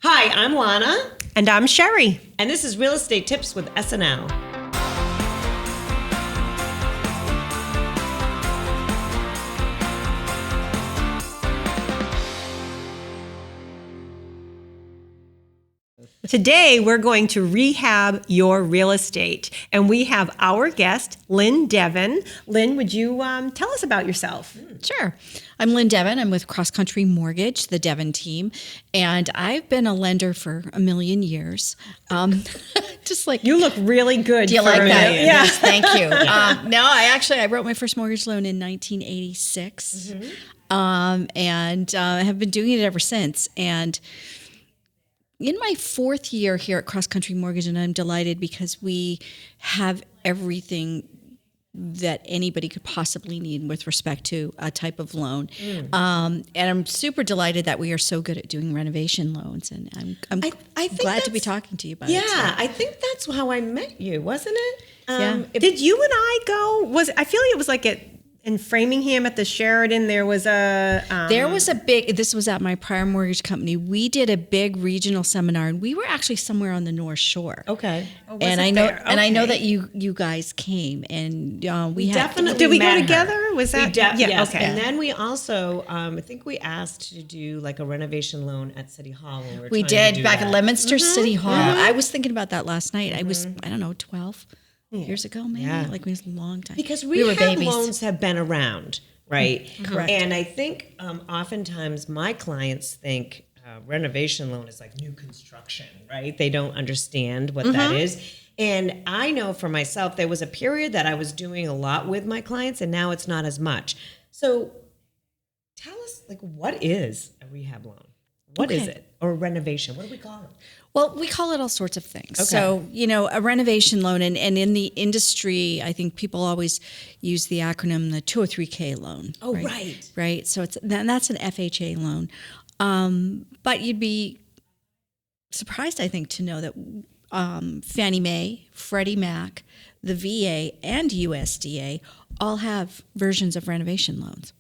Hi, I'm Lana. And I'm Sherri. And this is Real Estate Tips with SNL. Today, we're going to rehab your real estate. And we have our guest, Lynn Devin. Lynn, would you tell us about yourself? Sure. I'm Lynn Devin. I'm with Cross Country Mortgage, the Devin team. And I've been a lender for a million years. Just like You look really good. Do you like that? Yeah. Yes, thank you. No, I wrote my first mortgage loan in 1986, and have been doing it ever since. And in my fourth year here at Cross Country Mortgage, and I'm delighted because we have everything that anybody could possibly need with respect to a type of loan. And I'm super delighted that we are so good at doing renovation loans. And I'm I think glad to be talking to you about it. Yeah, today. I think that's how I met you, wasn't it? Yeah. Did you and I go? I feel like it was like in Framingham at the Sheridan. There was a This was at my prior mortgage company. We did a big regional seminar, and we were actually somewhere on the North Shore. Okay. And I know that you guys came, and we had definitely Did we go met her. together? Was that? Yes. Okay. And then we also, I think we asked to do like a renovation loan at City Hall. When we trying to did do back that. at Leominster City Hall. I was thinking about that last night. I was 12 years ago, maybe. Yeah. Like it was a long time. Because we were rehab babies. loans have been around, right? Correct. And I think oftentimes my clients think renovation loan is like new construction, right? They don't understand what that is. And I know for myself, there was a period that I was doing a lot with my clients, and now it's not as much. So tell us, like, what is a rehab loan? What is it? Or a renovation? What do we call it? Well, we call it all sorts of things. Okay. So, a renovation loan, and in the industry, I think people always use the acronym, the 203K loan. Oh, right. Right. So that's an FHA loan. But you'd be surprised, I think, to know that Fannie Mae, Freddie Mac, the VA, and USDA all have versions of renovation loans.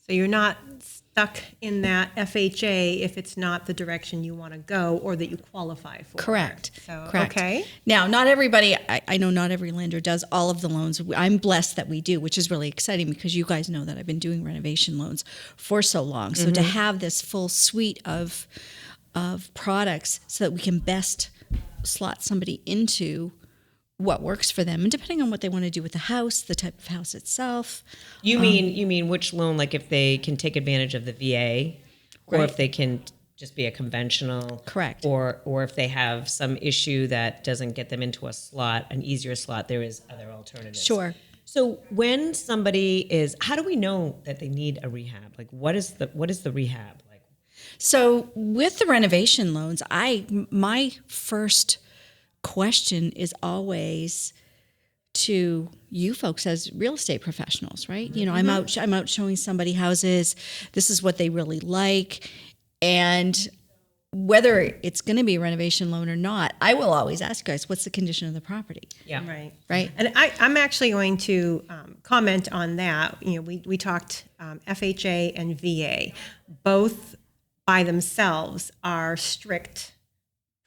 So you're not stuck in that FHA if it's not the direction you want to go or that you qualify for. Correct. So, Correct. Okay. Now, not everybody, I know not every lender does all of the loans. I'm blessed that we do, which is really exciting because you guys know that I've been doing renovation loans for so long. So to have this full suite of products so that we can best slot somebody into what works for them, and depending on what they want to do with the house, the type of house itself. You mean which loan? Like if they can take advantage of the VA, or Right. if they can just be a conventional, Correct. or if they have some issue that doesn't get them into a slot, an easier slot. There is other alternatives. Sure. So when somebody is, how do we know that they need a rehab? Like what is the rehab like? So with the renovation loans, my first question is always to you folks as real estate professionals, right? I'm out showing somebody houses. This is what they really like, and whether it's going to be a renovation loan or not, I will always ask you guys, what's the condition of the property? Yeah. Right. And I'm actually going to comment on that. We talked FHA and VA. Both by themselves are strict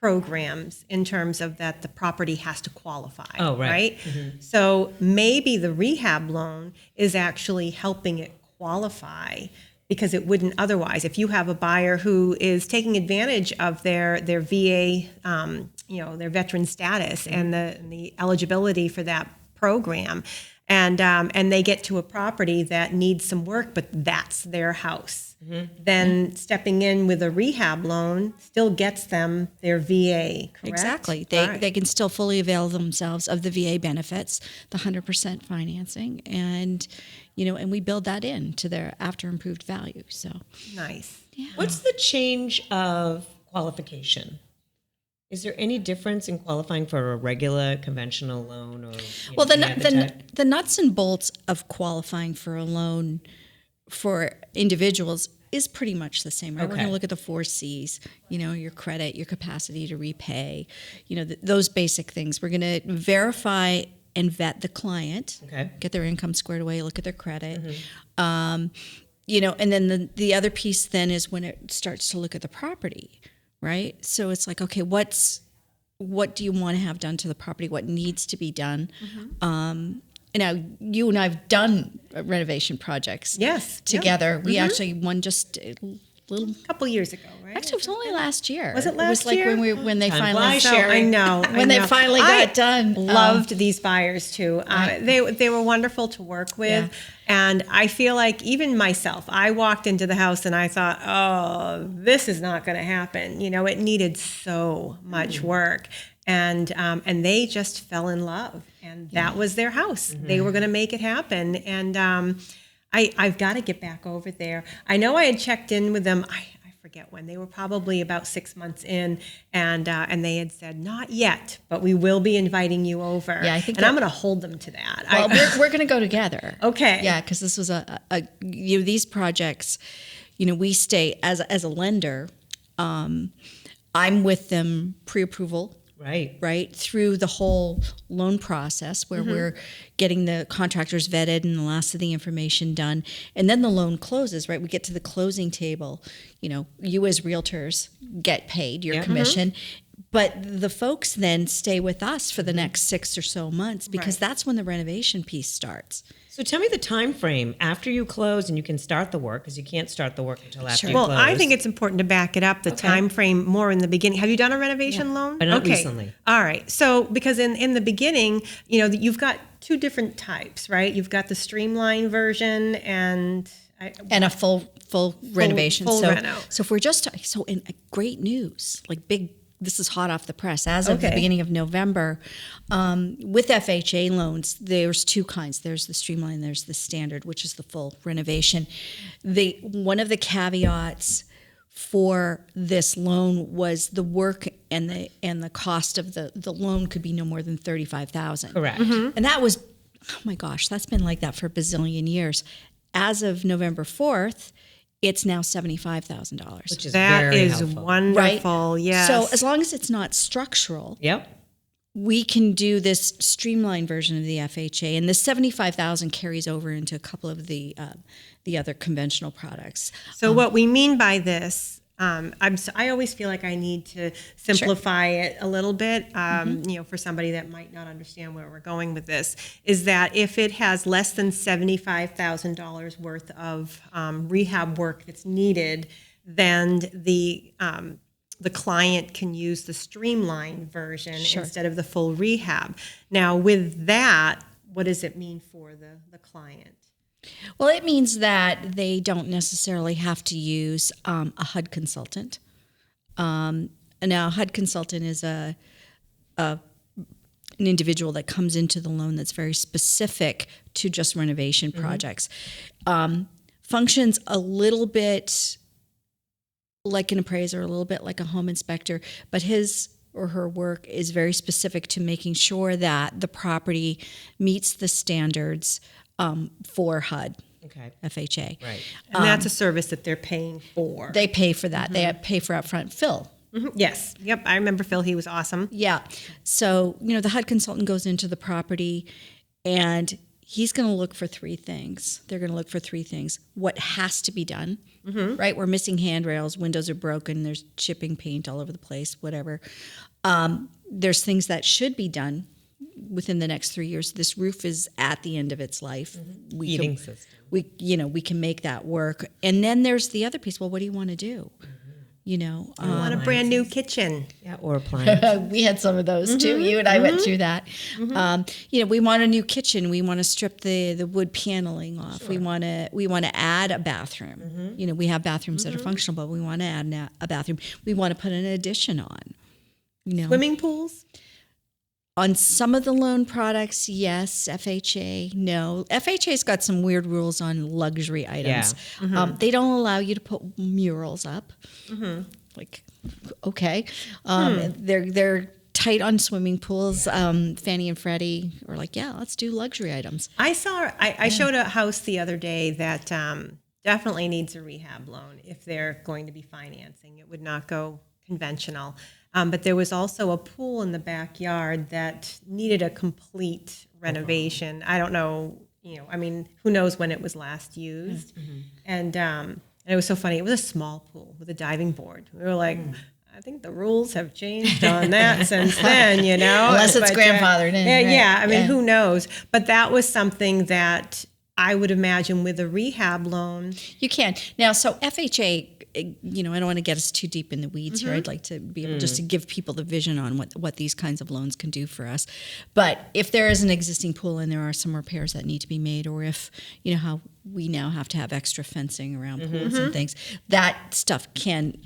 programs in terms of that the property has to qualify. Oh, right. So maybe the rehab loan is actually helping it qualify because it wouldn't otherwise. If you have a buyer who is taking advantage of their VA, their veteran status and the eligibility for that program, and they get to a property that needs some work, but that's their house. Then stepping in with a rehab loan still gets them their VA, correct? Exactly. Right. They can still fully avail themselves of the VA benefits, the 100% financing, and we build that in to their after improved value. So Nice. yeah. What's the change of qualification? Is there any difference in qualifying for a regular conventional loan or Well, any other type? the nuts and bolts of qualifying for a loan for individuals is pretty much the same. Right? We're Okay. going to look at the 4 C's, your credit, your capacity to repay, those basic things. We're going to verify and vet the client, Okay. get their income squared away, look at their credit. And then the other piece then is when it starts to look at the property. right? So it's like, okay, what do you want to have done to the property? What needs to be done? Now, you and I have done renovation projects together. We actually won just a little couple years ago, right? Actually, it was only last year. Was it last year? It was like when they finally I know. when they finally got done. Loved these buyers too. They were wonderful to work with, and I feel like even myself, I walked into the house and I thought, oh, this is not going to happen. You know, it needed so much work. And they just fell in love, and that was their house. They were going to make it happen, and I've got to get back over there. I know I had checked in with them. I forget when. They were probably about 6 months in, and they had said, not yet, but we will be inviting you over. Yeah, I think, and I'm going to hold them to that. Well, we're going to go together. Okay. Yeah, because this was these projects. We stay as a lender. I'm with them pre-approval. Right. Through the whole loan process where we're getting the contractors vetted and the last of the information done. And then the loan closes, right? We get to the closing table. You as realtors get paid your commission. But the folks then stay with us for the next 6 or so months because that's when the renovation piece starts. So tell me the time frame after you close and you can start the work, because you can't start the work until after you close. Well, I think it's important to back it up, the time frame more in the beginning. Have you done a renovation loan? Not recently. All right. So because in the beginning, you've got two different types, right? You've got the streamlined version and a full renovation. Full reno. So if we're just in great news, like this is hot off the press. As of the beginning of November, with FHA loans, there's two kinds. There's the streamline, there's the standard, which is the full renovation. One of the caveats for this loan was the work and the cost of the loan could be no more than $35,000. Correct. And that was, oh my gosh, that's been like that for a bazillion years. As of November 4th, it's now $75,000. Which is very helpful. Wonderful. Right? Yes. So as long as it's not structural, we can do this streamlined version of the FHA, and the $75,000 carries over into a couple of the other conventional products. So what we mean by this, I always feel like I need to simplify it a little bit, for somebody that might not understand where we're going with this, is that if it has less than $75,000 worth of rehab work that's needed, then the client can use the streamlined version instead of the full rehab. Now, with that, what does it mean for the client? Well, it means that they don't necessarily have to use a HUD consultant. Now, a HUD consultant is an individual that comes into the loan that's very specific to just renovation projects. Functions a little bit like an appraiser, a little bit like a home inspector, but his or her work is very specific to making sure that the property meets the standards for HUD, FHA. Right. And that's a service that they're paying for. They pay for that. They pay for upfront. Phil. Yes. Yep. I remember Phil. He was awesome. Yeah. So, the HUD consultant goes into the property and he's going to look for three things. They're going to look for three things. What has to be done, right? We're missing handrails, windows are broken, there's chipping paint all over the place, whatever. There's things that should be done within the next 3 years. This roof is at the end of its life. Heating system. We can make that work. And then there's the other piece. Well, what do you want to do? I want a brand new kitchen. Yeah, or appliance. We had some of those too. You and I went through that. We want a new kitchen. We want to strip the wood paneling off. We want to add a bathroom. We have bathrooms that are functional, but we want to add a bathroom. We want to put an addition on. Swimming pools? On some of the loan products, yes. FHA, no. FHA's got some weird rules on luxury items. Yeah. They don't allow you to put murals up. Like, okay. They're tight on swimming pools. Fannie and Freddie are like, yeah, let's do luxury items. I showed a house the other day that definitely needs a rehab loan if they're going to be financing. It would not go conventional. But there was also a pool in the backyard that needed a complete renovation. I don't know, who knows when it was last used. And it was so funny. It was a small pool with a diving board. We were like, I think the rules have changed on that since then, Unless it's But, grandfathered in. Right? Yeah, I mean, who knows? But that was something that I would imagine with a rehab loan. You can. Now, so FHA, I don't want to get us too deep in the weeds here. I'd like to be able just to give people the vision on what these kinds of loans can do for us. But if there is an existing pool and there are some repairs that need to be made, or if, how we now have to have extra fencing around pools and things, that stuff can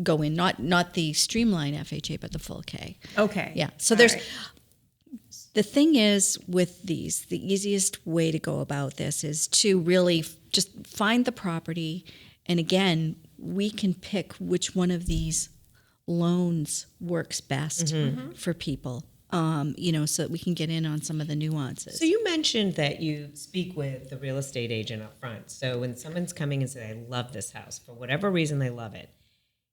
go in, not the streamline FHA, but the full K. Okay. Yeah. So the thing is with these, the easiest way to go about this is to really just find the property. And again, we can pick which one of these loans works best for people, so that we can get in on some of the nuances. So you mentioned that you speak with the real estate agent up front. So when someone's coming and say, I love this house, for whatever reason they love it,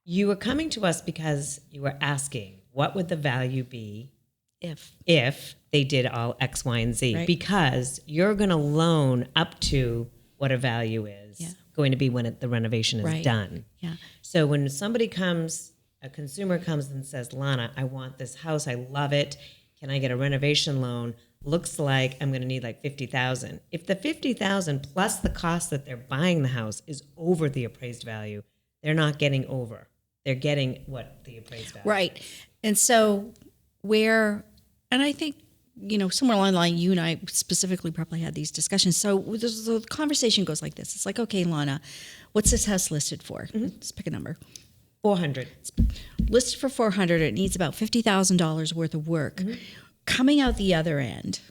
you were coming to us because you were asking, what would the value be if they did all X, Y, and Z? Right. Because you're going to loan up to what a value is going to be when the renovation is done. Yeah. So when somebody comes, a consumer comes and says, Lana, I want this house. I love it. Can I get a renovation loan? Looks like I'm going to need like $50,000. If the $50,000 plus the cost that they're buying the house is over the appraised value, they're not getting over. They're getting what the appraised value. Right. And so and I think, somewhere along the line, you and I specifically probably had these discussions. So the conversation goes like this. It's like, okay, Lana, what's this house listed for? Let's pick a number. 400. It's listed for 400. It needs about $50,000 worth of work. Coming out the other end,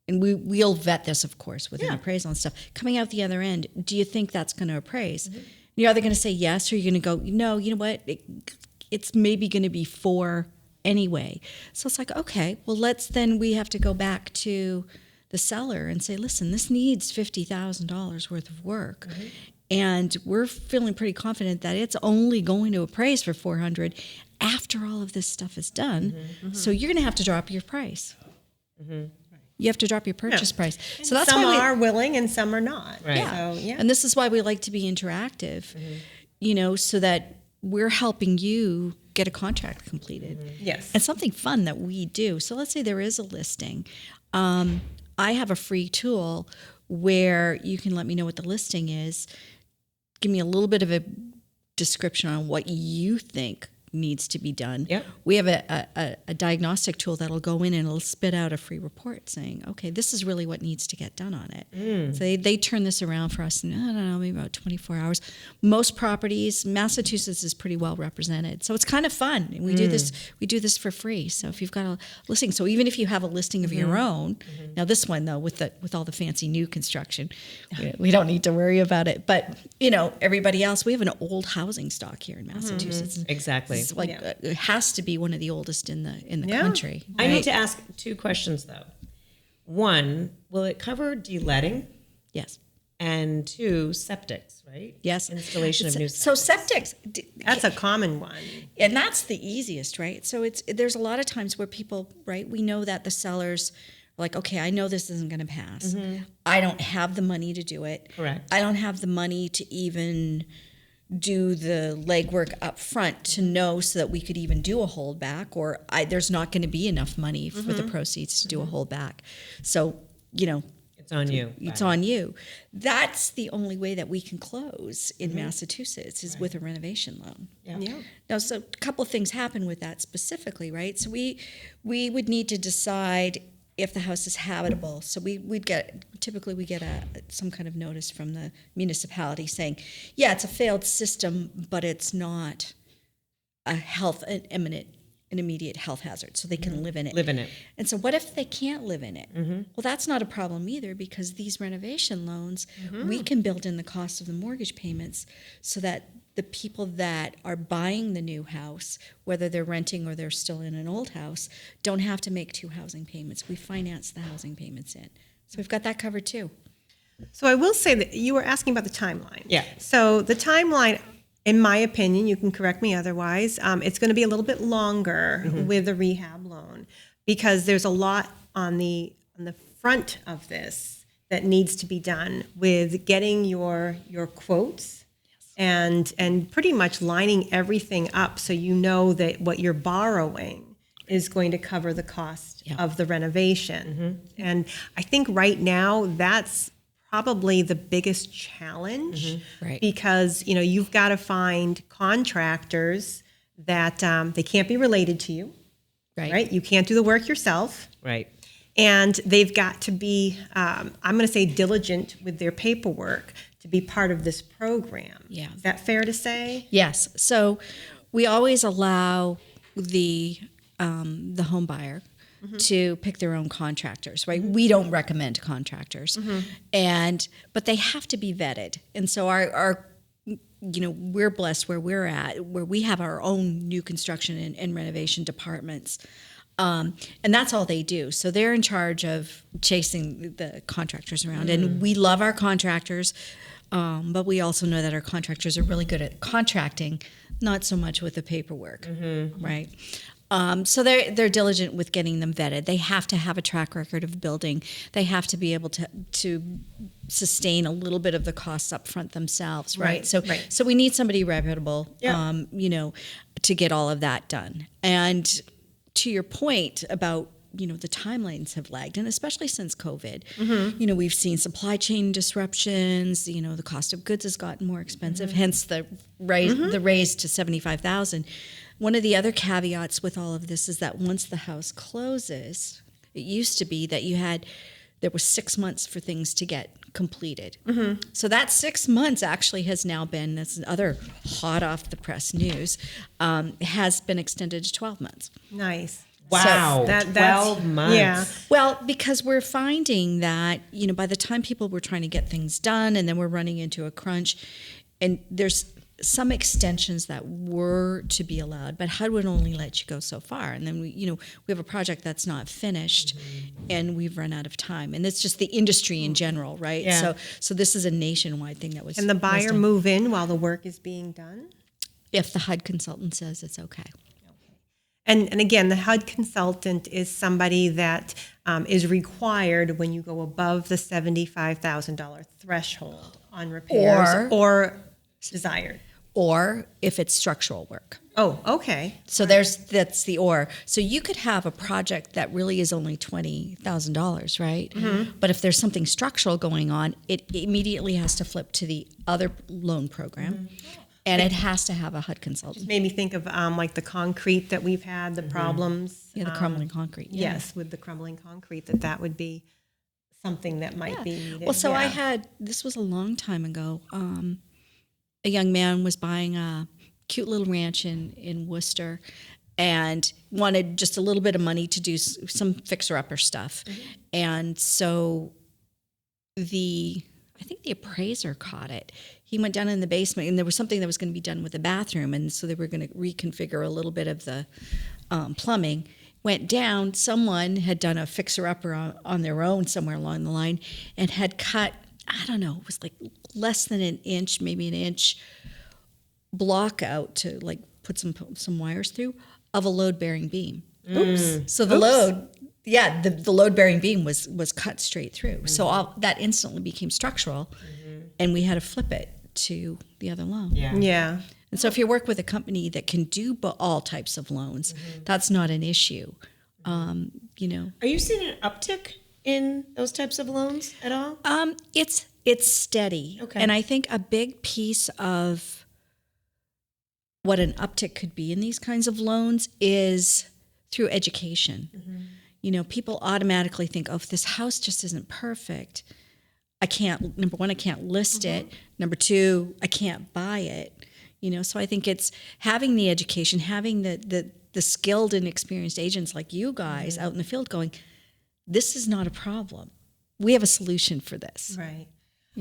and we'll vet this, of course, with an appraisal and stuff. Coming out the other end, do you think that's going to appraise? You're either going to say yes, or you're going to go, no, you know what? It's maybe going to be 4 anyway. So it's like, okay, well, we have to go back to the seller and say, listen, this needs $50,000 worth of work. And we're feeling pretty confident that it's only going to appraise for 400 after all of this stuff is done. So you're going to have to drop your price. You have to drop your purchase price. So that's some why are willing and some are not. Right. Yeah. So, yeah. And this is why we like to be interactive, so that we're helping you get a contract completed. Yes. And something fun that we do. So let's say there is a listing. I have a free tool where you can let me know what the listing is, give me a little bit of a description on what you think needs to be done. Yep. We have a diagnostic tool that'll go in and it'll spit out a free report saying, okay, this is really what needs to get done on it. So they turn this around for us in, I don't know, maybe about 24 hours. Most properties, Massachusetts is pretty well represented. So it's kind of fun. And we do this for free. So if you've got a listing, so even if you have a listing of your own, now this one though, with all the fancy new construction, we don't need to worry about it. But everybody else, we have an old housing stock here in Massachusetts. Exactly. It's like it has to be one of the oldest in the country. I need to ask 2 questions though. 1, will it cover deletting? Yes. And 2, septics, right? Yes. Installation of new septics. So septics, That's a common one. and that's the easiest, right? So there's a lot of times where people, right? We know that the sellers are like, okay, I know this isn't going to pass. I don't have the money to do it. Correct. I don't have the money to even do the legwork up front to know so that we could even do a holdback, or there's not going to be enough money for the proceeds to do a holdback. So, it's on you. it's on you. That's the only way that we can close in Massachusetts is with a renovation loan. Yeah. Now, so a couple of things happen with that specifically, right? So we would need to decide if the house is habitable. So we'd get some kind of notice from the municipality saying, yeah, it's a failed system, but it's not an immediate health hazard, so they can live in it. Live in it. And so what if they can't live in it? Well, that's not a problem either, because these renovation loans, we can build in the cost of the mortgage payments so that the people that are buying the new house, whether they're renting or they're still in an old house, don't have to make 2 housing payments. We finance the housing payments in. So we've got that covered too. So I will say that you were asking about the timeline. Yeah. So the timeline, in my opinion, you can correct me otherwise, it's going to be a little bit longer with a rehab loan, because there's a lot on the front of this that needs to be done with getting your quotes and pretty much lining everything up so you know that what you're borrowing is going to cover the cost of the renovation. And I think right now that's probably the biggest challenge, Right. because you've got to find contractors that they can't be related to you, right? You can't do the work yourself, Right. and they've got to be, I'm going to say, diligent with their paperwork to be part of this program. Yeah. Is that fair to say? Yes. So we always allow the home buyer to pick their own contractors, right? We don't recommend contractors, but they have to be vetted. And so our we're blessed where we're at, where we have our own new construction and renovation departments. And that's all they do. So they're in charge of chasing the contractors around. And we love our contractors, but we also know that our contractors are really good at contracting, not so much with the paperwork, right? So they're diligent with getting them vetted. They have to have a track record of building. They have to be able to sustain a little bit of the costs up front themselves, right? So we need somebody reputable, to get all of that done. And to your point about, the timelines have lagged, and especially since COVID, we've seen supply chain disruptions, the cost of goods has gotten more expensive, hence the raise to $75,000. One of the other caveats with all of this is that once the house closes, it used to be that there was 6 months for things to get completed. So that 6 months actually has now been, that's other hot off the press news, has been extended to 12 months. Nice. Wow. So 12 months. Yeah. Well, because we're finding that, by the time people were trying to get things done and then we're running into a crunch, and there's some extensions that were to be allowed, but HUD would only let you go so far. And then we have a project that's not finished and we've run out of time. And it's just the industry in general, right? Yeah. So this is a nationwide thing that was. Can the buyer done. move in while the work is being done? If the HUD consultant says it's okay. And again, the HUD consultant is somebody that is required when you go above the $75,000 threshold on repairs or desired. Or if it's structural work. Oh, okay. So that's the or. So you could have a project that really is only $20,000, right? But if there's something structural going on, it immediately has to flip to the other loan program. And it has to have a HUD consultant. Made me think of like the concrete that we've had, the problems. Yeah, the crumbling concrete. Yeah. Yes, with the crumbling concrete, that would be something that might be needed. Well, so this was a long time ago. A young man was buying a cute little ranch in Worcester and wanted just a little bit of money to do some fixer-upper stuff. And so I think the appraiser caught it. He went down in the basement, and there was something that was going to be done with the bathroom, and so they were going to reconfigure a little bit of the plumbing. Went down, someone had done a fixer-upper on their own somewhere along the line and had cut, I don't know, it was like less than an inch, maybe an inch block out to like put some wires through of a load-bearing beam. Oops. So the load-bearing beam was cut straight through. So that instantly became structural, and we had to flip it to the other loan. Yeah. And so if you work with a company that can do all types of loans, that's not an issue. Are you seeing an uptick in those types of loans at all? It's steady. Okay. And I think a big piece of what an uptick could be in these kinds of loans is through education. People automatically think, if this house just isn't perfect, number one, I can't list it. Number two, I can't buy it. So I think it's having the education, having the skilled and experienced agents like you guys out in the field going, this is not a problem. We have a solution for this. Right.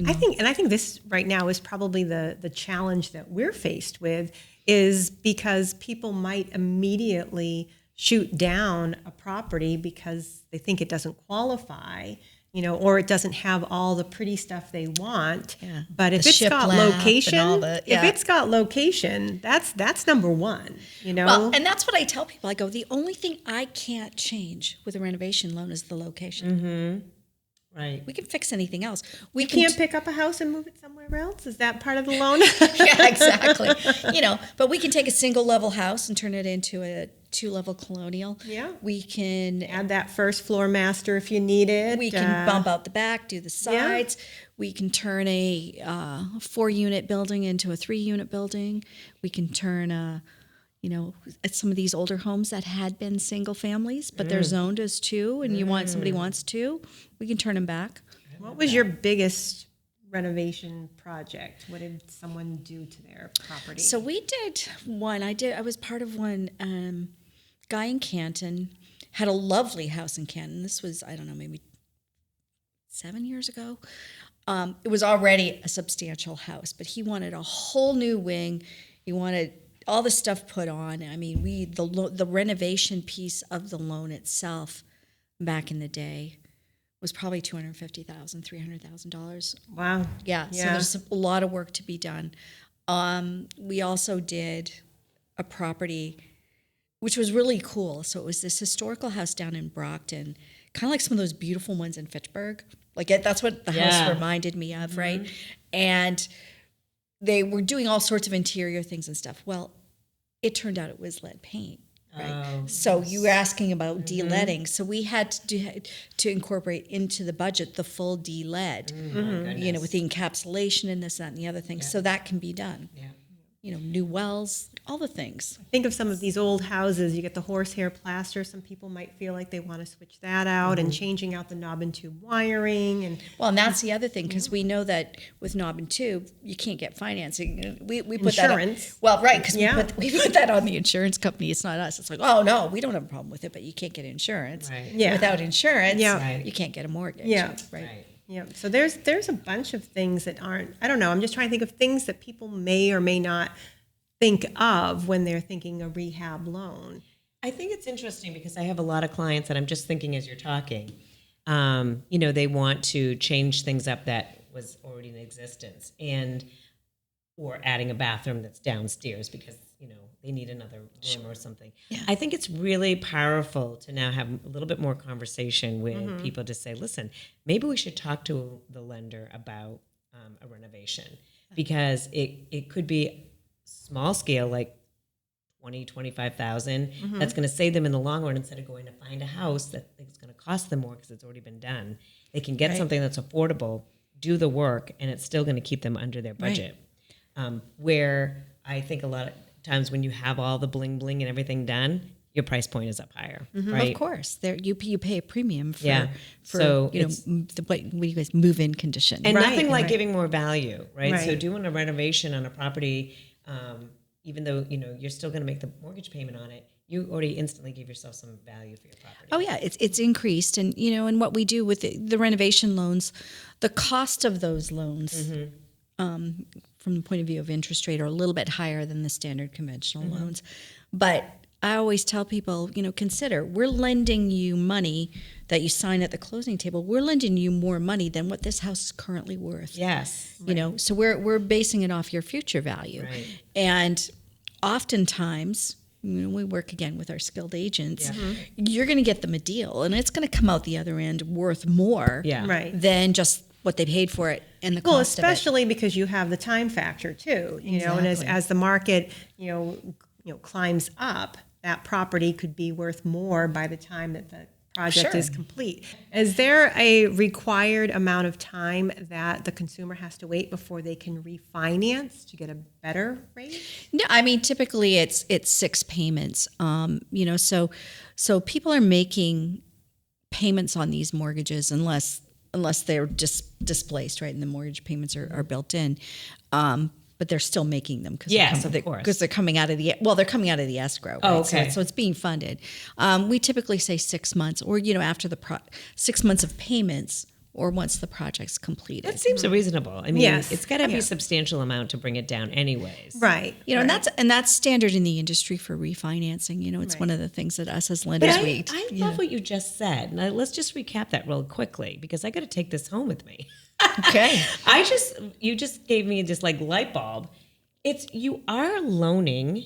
I think this right now is probably the challenge that we're faced with, is because people might immediately shoot down a property because they think it doesn't qualify, or it doesn't have all the pretty stuff they want. Yeah. But if it's got location, that's number one, Well, and that's what I tell people. I go, the only thing I can't change with a renovation loan is the location. Right. We can fix anything else. We Can't pick up a house and move it somewhere else? Is that part of the loan? Yeah, exactly. But we can take a single level house and turn it into a 2-level colonial. Yeah. We can Add that first floor master if you need it. We can bump out the back, do the sides. Yeah. We can turn a 4-unit building into a 3-unit building. We can turn at some of these older homes that had been single families, but they're zoned as 2, and somebody wants 2, we can turn them back. What was your biggest renovation project? What did someone do to their property? So we did one. I was part of one. Guy in Canton had a lovely house in Canton. This was, I don't know, maybe 7 years ago. It was already a substantial house, but he wanted a whole new wing. He wanted all the stuff put on. I mean, the renovation piece of the loan itself back in the day was probably $250,000, $300,000. Wow. Yeah. So there's a lot of work to be done. We also did a property which was really cool. So it was this historical house down in Brockton, kind of like some of those beautiful ones in Fitchburg. Like that's what the house reminded me of, right? And they were doing all sorts of interior things and stuff. Well, it turned out it was lead paint, right? Oh, so you were asking about de-leading. So we had to incorporate into the budget the full de-lead, with the encapsulation and this, that, and the other thing. Yeah. So that can be done. Yeah. New wells, all the things. Think of some of these old houses. You get the horsehair plaster. Some people might feel like they want to switch that out and changing out the knob and tube wiring. And that's the other thing, because we know that with knob and tube, you can't get financing. We put insurance. That on, because we put that on the insurance company. It's not us. It's like, oh no, we don't have a problem with it, but you can't get insurance. Right. Yeah. Without insurance, you can't get a mortgage. Yeah. Right. Yeah, so there's a bunch of things that aren't, I don't know, I'm just trying to think of things that people may or may not think of when they're thinking a rehab loan. I think it's interesting because I have a lot of clients that I'm just thinking as you're talking, they want to change things up that was already in existence or adding a bathroom that's downstairs because, they need another room or something. Yeah. I think it's really powerful to now have a little bit more conversation with people to say, listen, maybe we should talk to the lender about a renovation because it could be small scale, like 20, 25,000. That's going to save them in the long run instead of going to find a house that is going to cost them more because it's already been done. They can get something that's affordable, do the work, and it's still going to keep them under their budget. Where I think a lot of times when you have all the bling bling and everything done, your price point is up higher, right? Of course, you pay a premium for so what do you guys move-in condition, and nothing like giving more value, right? So doing a renovation on a property, even though you're still going to make the mortgage payment on it, you already instantly give yourself some value for your property. Oh yeah, it's increased, and and what we do with the renovation loans, the cost of those loans. From the point of view of interest rate are a little bit higher than the standard conventional loans. But I always tell people, consider, we're lending you money that you sign at the closing table. We're lending you more money than what this house is currently worth. Yes. So we're basing it off your future value. Right. And oftentimes, we work again with our skilled agents, you're going to get them a deal and it's going to come out the other end worth more than just what they paid for it and the cost of it. Well, especially because you have the time factor too, and as the market, climbs up, that property could be worth more by the time that the project is complete. Is there a required amount of time that the consumer has to wait before they can refinance to get a better rate? No, I mean, typically it's 6 payments. So people are making payments on these mortgages unless they're just displaced, right? And the mortgage payments are built in. But they're still making them because they're coming out of the escrow. Right? Oh, okay. So it's being funded. We typically say 6 months, or after the 6 months of payments, or once the project's completed. That seems reasonable. I mean, it's got to be a substantial amount to bring it down, anyways. Right. And that's standard in the industry for refinancing. It's one of the things that us as lenders I love what you just said. Now let's just recap that real quickly because I got to take this home with me. Okay. You just gave me this like light bulb. You are loaning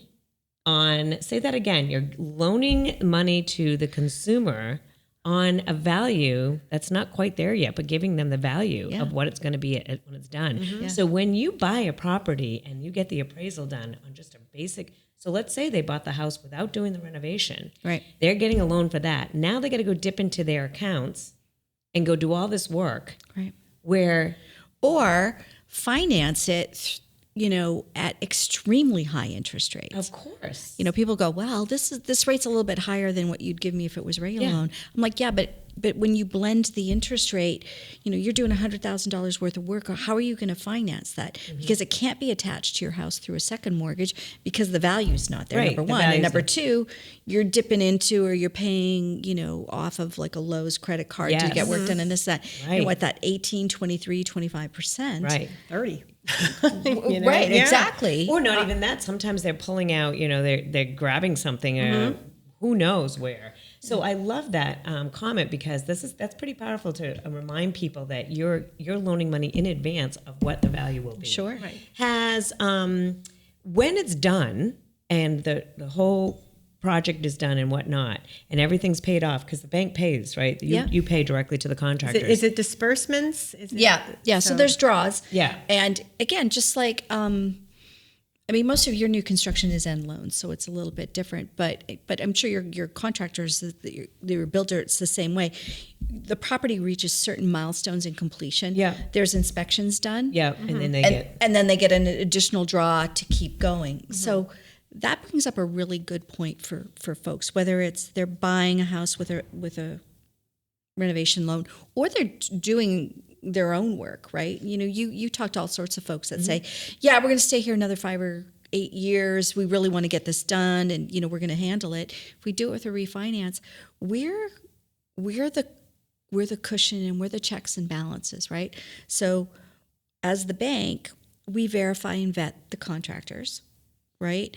on, say that again, you're loaning money to the consumer on a value that's not quite there yet, but giving them the value of what it's going to be when it's done. So when you buy a property and you get the appraisal done on just a basic, so let's say they bought the house without doing the renovation. Right. They're getting a loan for that. Now they got to go dip into their accounts and go do all this work. Right. Or finance it, at extremely high interest rates. of course. People go, well, this rate's a little bit higher than what you'd give me if it was regular loan. I'm like, yeah, but when you blend the interest rate, you're doing $100,000 worth of work. How are you going to finance that? Because it can't be attached to your house through a second mortgage because the value's not there. Right, Number one, and number two, you're dipping into or you're paying, off of like a Lowe's credit card to get work done and this, that. Right. And what that 18, 23, 25%. Right. 30. Right, exactly. Or not even that. Sometimes they're pulling out, they're grabbing something, who knows where. So I love that comment because that's pretty powerful to remind people that you're loaning money in advance of what the value will be. Sure. Right. Has when it's done and the whole project is done and whatnot, and everything's paid off because the bank pays, right? You pay directly to the contractors. Is it disbursements? Yeah. So there's draws. Yeah. And again, just like, most of your new construction is end loans, so it's a little bit different. But I'm sure your contractors, your builder, it's the same way. The property reaches certain milestones in completion. Yeah. There's inspections done. Yeah, and then then they get an additional draw to keep going. So that brings up a really good point for folks, whether it's they're buying a house with a renovation loan or they're doing their own work, right? You talk to all sorts of folks that say, yeah, we're going to stay here another 5 or 8 years. We really want to get this done and, we're going to handle it. If we do it with a refinance, we're the cushion and we're the checks and balances, right? So as the bank, we verify and vet the contractors, right?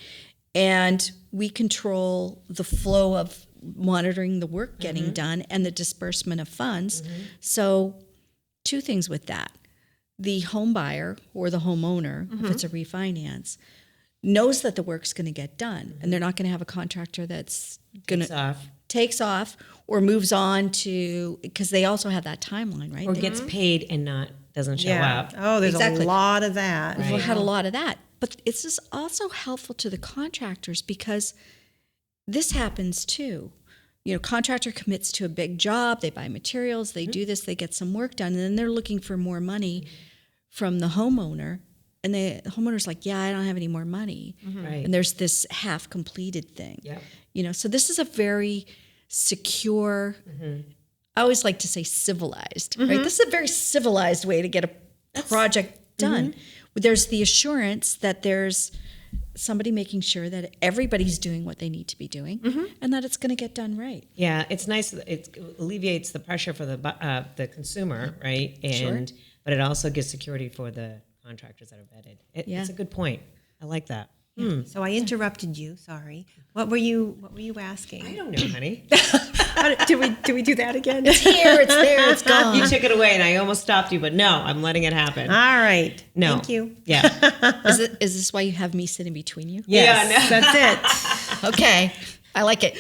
And we control the flow of monitoring the work getting done and the disbursement of funds. So 2 things with that. The home buyer or the homeowner, if it's a refinance, knows that the work's going to get done and they're not going to have a contractor that's going to takes off or moves on to, because they also have that timeline, right? or gets paid and doesn't show up. Oh, there's Exactly. a lot of that. We've had a lot of that. But it's just also helpful to the contractors because this happens too. Contractor commits to a big job, they buy materials, they do this, they get some work done, and then they're looking for more money from the homeowner. And the homeowner's like, yeah, I don't have any more money. Right. And there's this half completed thing. Yeah. So this is a very secure, I always like to say civilized, right? This is a very civilized way to get a project done. There's the assurance that there's somebody making sure that everybody's doing what they need to be doing and that it's going to get done right. Yeah, it's nice. It alleviates the pressure for the consumer, right? And but it also gives security for the contractors that are vetted. It's a good point. I like that. So I interrupted you. Sorry. What were you asking? I don't know, honey. Do we do that again? It's here, it's there, it's gone. You took it away, and I almost stopped you, but no, I'm letting it happen. All right. No. Thank you. Yeah. Is this why you have me sitting between you? Yes, that's it. Okay. I like it.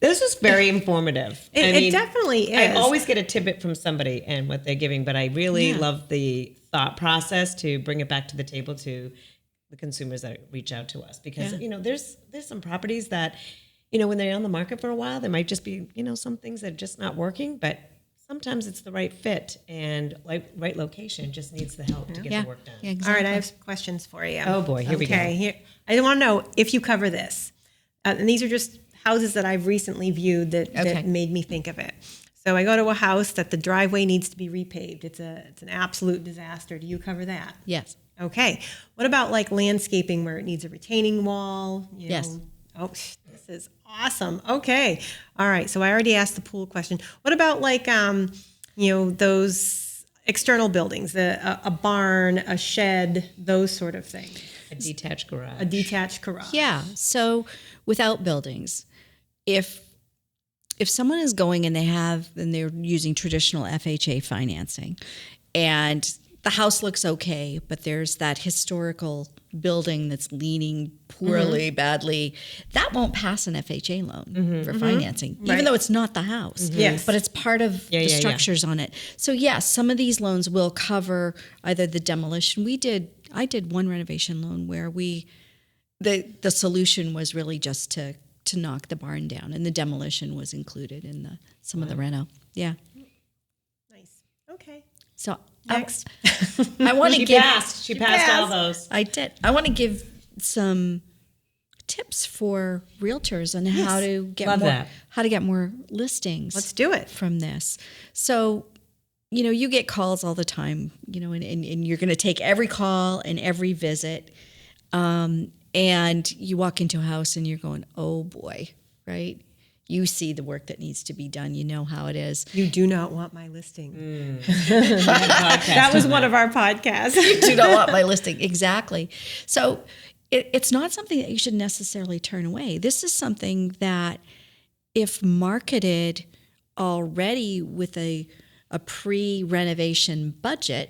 This was very informative. It definitely is. I always get a tidbit from somebody and what they're giving, but I really love the thought process to bring it back to the table to the consumers that reach out to us because there's some properties that when they're on the market for a while, there might just be some things that are just not working, but sometimes it's the right fit and right location just needs the help to get the work done. Yeah, exactly. All right, I have some questions for you. Oh boy, here we go. Okay, I want to know if you cover this. And these are just houses that I've recently viewed that made me think of it. So I go to a house that the driveway needs to be repaved. It's an absolute disaster. Do you cover that? Yes. Okay. What about like landscaping where it needs a retaining wall? Yes. Oh, this is awesome. Okay. All right. So I already asked the pool question. What about like, those external buildings, a barn, a shed, those sort of things? A detached garage. A detached garage. Yeah. So without buildings, if someone is going and they're using traditional FHA financing and the house looks okay, but there's that historical building that's leaning poorly, badly, that won't pass an FHA loan for financing, even though it's not the house. Yes. But it's part of the structures on it. So yes, some of these loans will cover either the demolition. I did one renovation loan where the solution was really just to knock the barn down, and the demolition was included in some of the reno. Yeah. Nice. Okay. So Next. I want to She give. passed. She passed all those. I did. I want to give some tips for realtors on how to get more listings. Let's do it. From this. So, you get calls all the time, and you're going to take every call and every visit. And you walk into a house and you're going, oh boy, right? You see the work that needs to be done. You know how it is. You do not want my listing. That was one of our podcasts. You do not want my listing. Exactly. So it's not something that you should necessarily turn away. This is something that if marketed already with a pre-renovation budget,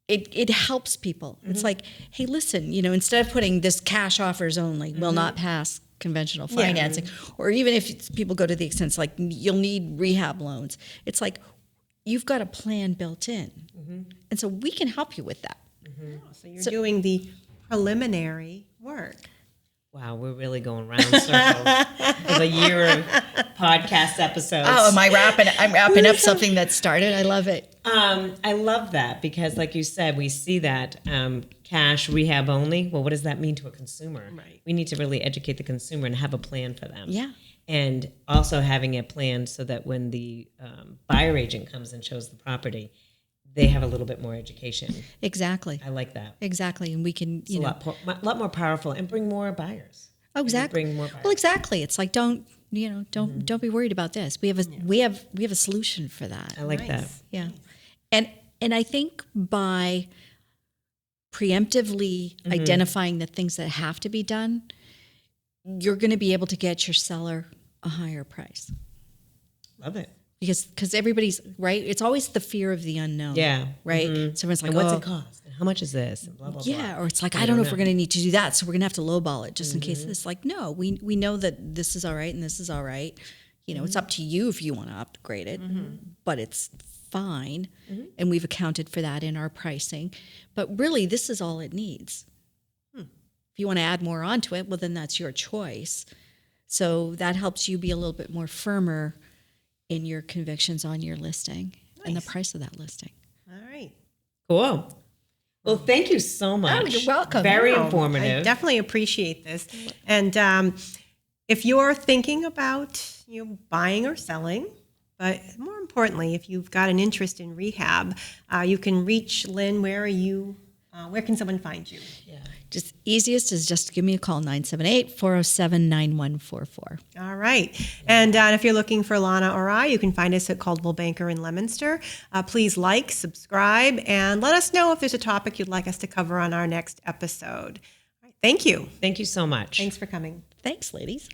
it helps people. It's like, hey, listen, instead of putting this cash offers only, will not pass conventional financing, or even if people go to the extent like you'll need rehab loans, it's like you've got a plan built in, and so we can help you with that. So you're doing the preliminary work. Wow, we're really going round circles with a year of podcast episodes. Oh, I'm wrapping up something that started. I love it. I love that because, like you said, we see that cash rehab only. Well, what does that mean to a consumer? Right. We need to really educate the consumer and have a plan for them. Yeah. And also having a plan so that when the buyer agent comes and shows the property, they have a little bit more education. Exactly. I like that. Exactly. And we can, It's a lot more powerful and bring more buyers. Oh, exactly. Bring more buyers. Well, exactly. It's like don't be worried about this. We have a solution for that. I like that. Yeah. And I think by preemptively identifying the things that have to be done, you're going to be able to get your seller a higher price. Love it. Because everybody's, right? It's always the fear of the unknown. Yeah. Right? So everyone's like, And what's it cost? And how much is this? And blah, blah, blah. Yeah, or it's like, I don't know if we're going to need to do that, so we're going to have to lowball it just in case of this. Like, no, we know that this is all right and this is all right. It's up to you if you want to upgrade it, but it's fine. And we've accounted for that in our pricing. But really, this is all it needs. If you want to add more onto it, well, then that's your choice. So that helps you be a little bit more firmer in your convictions on your listing and the price of that listing. All right. Cool. Well, thank you so much. Oh, you're welcome. Very I informative. definitely appreciate this. And if you're thinking about buying or selling, but more importantly, if you've got an interest in rehab, you can reach Lynn. Where can someone find you? Yeah. Just easiest is just give me a call, 978-407-9144. All right. And if you're looking for Lana or I, you can find us at Coldwell Banker in Leominster. Please like, subscribe, and let us know if there's a topic you'd like us to cover on our next episode. All right. Thank you. Thank you so much. Thanks for coming. Thanks, ladies.